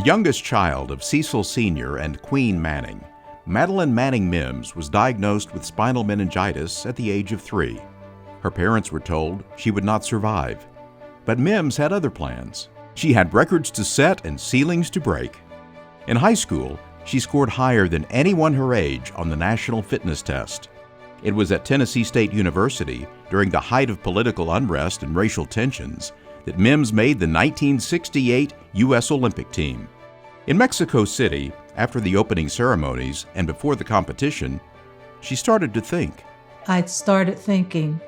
youngest child of Cecil Sr. and Queen Manning, Madeline Manning Mims was diagnosed with spinal meningitis at the age of 3. Her parents were told she would not survive. But Mims had other plans. She had records to set and ceilings to break. In high school, she scored higher than anyone her age on the National Fitness Test. It was at Tennessee State University, during the height of political unrest and racial tensions, that Mims made the 1968 U.S. Olympic team. In Mexico City, after the opening ceremonies and before the competition, she started to think. I started thinking,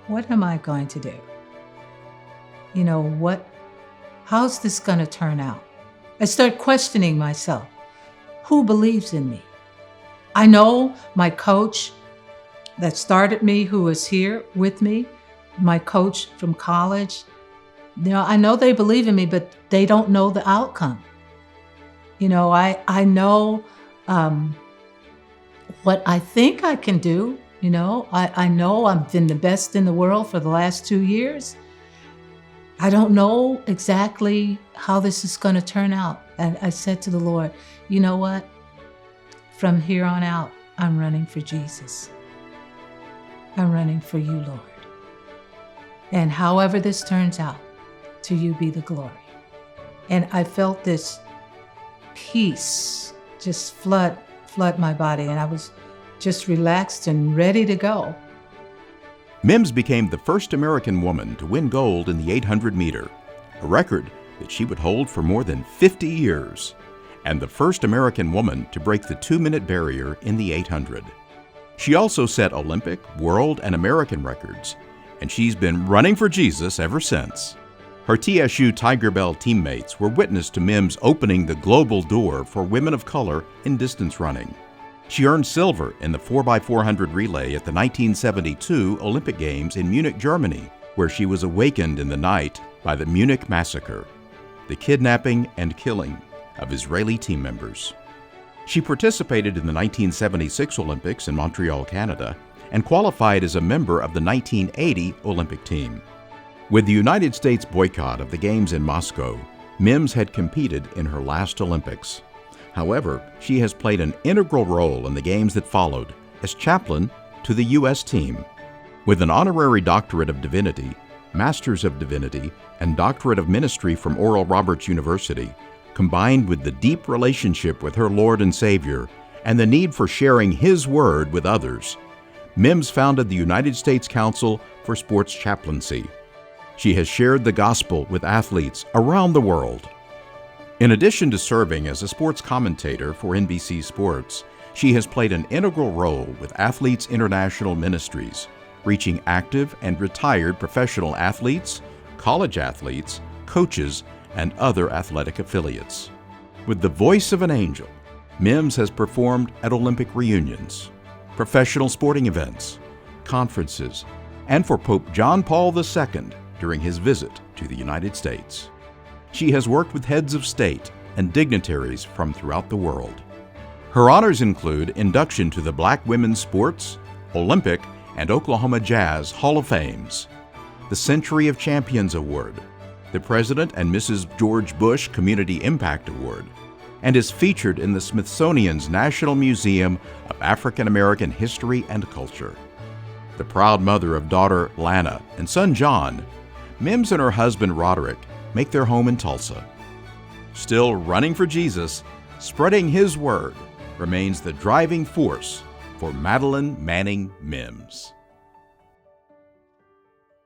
what am I going to do? How's this going to turn out? I started questioning myself. Who believes in me? I know my coach that started me, who is here with me, my coach from college. I know they believe in me, but they don't know the outcome. I know what I think I can do. I know I've been the best in the world for the last 2 years. I don't know exactly how this is going to turn out. And I said to the Lord, you know what? From here on out, I'm running for Jesus. I'm running for you, Lord. And however this turns out, to you be the glory. And I felt this peace just flood my body, and I was just relaxed and ready to go. Mims became the first American woman to win gold in the 800 meter, a record that she would hold for more than 50 years, and the first American woman to break the 2-minute barrier in the 800. She also set Olympic, world, and American records, and she's been running for Jesus ever since. Her TSU Tiger Bell teammates were witness to Mims opening the global door for women of color in distance running. She earned silver in the 4x400 relay at the 1972 Olympic Games in Munich, Germany, where she was awakened in the night by the Munich Massacre, the kidnapping and killing of Israeli team members. She participated in the 1976 Olympics in Montreal, Canada, and qualified as a member of the 1980 Olympic team. With the United States boycott of the Games in Moscow, Mims had competed in her last Olympics. However, she has played an integral role in the games that followed as chaplain to the U.S. team. With an honorary doctorate of divinity, Masters of Divinity, and Doctorate of Ministry from Oral Roberts University, combined with the deep relationship with her Lord and Savior and the need for sharing His Word with others, Mims founded the United States Council for Sports Chaplaincy. She has shared the gospel with athletes around the world. In addition to serving as a sports commentator for NBC Sports, she has played an integral role with Athletes International Ministries, reaching active and retired professional athletes, college athletes, coaches, and other athletic affiliates. With the voice of an angel, Mims has performed at Olympic reunions, professional sporting events, conferences, and for Pope John Paul II during his visit to the United States. She has worked with heads of state and dignitaries from throughout the world. Her honors include induction to the Black Women's Sports, Olympic, and Oklahoma Jazz Hall of Fames, the Century of Champions Award, the President and Mrs. George Bush Community Impact Award, and is featured in the Smithsonian's National Museum of African American History and Culture. The proud mother of daughter Lana and son John, Mims and her husband Roderick make their home in Tulsa. Still running for Jesus, spreading His Word remains the driving force for Madeline Manning Mims.